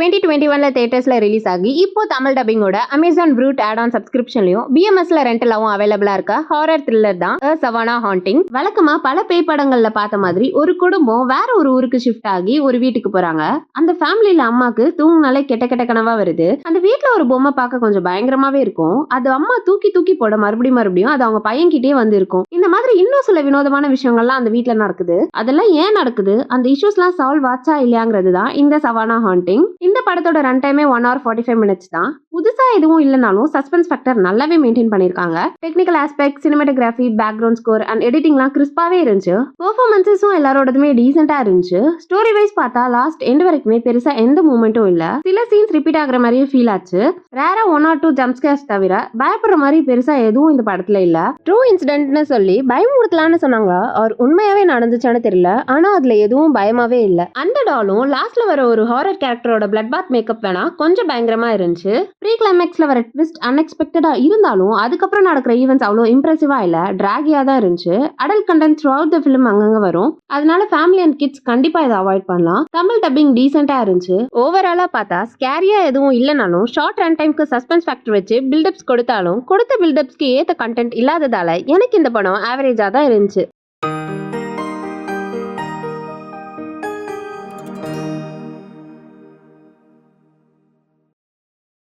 2021ல தியேட்டர்ஸ்ல release ஆகி இப்போ தமிழ் டப்பிங்கோட அமேசான் ப்ரூட் ஆட் ஆன் சப்ஸ்கிரிப்ஷன்லயும் பிஎம்எஸ்ல ரெண்டலாவும் அவைலபிளா இருக்க ஹாரர் த்ரில்லர் தான் சவானா ஹாண்டிங். வழக்கமா பல பேய் படங்கள்ல பார்த்த மாதிரி ஒரு குடும்பம் வேற ஒரு ஊருக்கு ஷிஃப்ட் ஆகி ஒரு வீட்டுக்கு போறாங்க. அந்த ஃபேமிலியில அம்மாக்கு தூங்குனாலே கெட்ட கெட்ட கனவா வருது. அந்த வீட்டுல ஒரு பொம்மை பார்க்க கொஞ்சம் பயங்கரமாவே இருக்கும். அது அம்மா தூக்கி தூக்கி போட மறுபடியும் அது அவங்க பையன்கிட்டே வந்து இருக்கும். இந்த மாதிரி இன்னும் சில வினோதமான விஷயங்கள்லாம் அந்த வீட்டுல நடக்குது. அதெல்லாம் ஏன் நடக்குது, அந்த இஷ்யூஸ்லாம் சால்வ் ஆச்சா இல்லையாங்கிறது தான் இந்த சவானா ஹாண்டிங். இந்த படத்தோட ரன் டைமே 1 hour 45 minutes தான். புதுசா எதுவும் இல்லைனாலும் சஸ்பென்ஸ் ஃபேக்டர் நல்லாவே மெயின்டைன் பண்ணிருக்காங்க. Technical aspect, cinematography, background score and எடிட்டிங்லாம் கிறிஸ்பாவே இருந்துச்சு. பெர்ஃபார்மன்ஸஸும் எல்லாரோடதுமே டீசென்ட்டா இருந்துச்சு. ஸ்டோரி வைஸ் பார்த்தா லாஸ்ட் எண்ட் வரைக்குமே பெருசா எந்த மூமெண்ட்டும் இல்ல. சில சீன்ஸ் ரிப்பீட் ஆகுற மாதிரியே ஃபீல் ஆச்சு. ரேரா 1 or 2 ஜம்ப் ஸ்கேர்ஸ் தவிர பயப்படுற மாதிரி பெருசா எதுவும் இந்த படத்துல இல்ல. ட்ரூ இன்சிடென்ட்னு சொல்லி பயமுறுத்தலான்னு சொன்னாங்களா ஆர் உண்மையாவே நடந்துச்சான்னு தெரியல. ஆனா அதுல எதுவும் பயமாவே இல்ல. அந்த டாலும் லாஸ்ட்ல வர ஒரு ஹாரர் கேரக்டரோட பிளட் பாத் மேக்கப் வேணா கொஞ்சம் பயங்கரமா இருந்துச்சு. ப்ரீ கிளைமேக்ஸ்ல வர ட்விஸ்ட் அன்எக்ஸ்பெக்டடா இருந்தாலும் அதுக்கப்புறம் நடக்கிற ஈவென்ட்ஸ் அவ்வளோ இம்ப்ரெசிவா இல்ல, டிராகியா தான் இருந்துச்சு. Adult content through out the film அங்கங்க வரும். அதனால ஃபேமிலி அண்ட் கிட்ஸ் கண்டிப்பா இதை அவாய்ட் பண்ணலாம். தமிழ் டப்பிங் டீசென்ட்டா இருந்துச்சு. ஓவராலா பார்த்தா ஸ்கேரியா எதுவும் இல்லைனாலும் ஷார்ட் ரன் டைம்க்கு சஸ்பென்ஸ் ஃபேக்டர் வச்சு பில்டப்ஸ் கொடுத்தாலும் கொடுத்த பில்டப்ஸ்க்கு ஏத்த கண்டென்ட் இல்லாததால எனக்கு இந்த படம் ஆவரேஜா தான் இருந்துச்சு.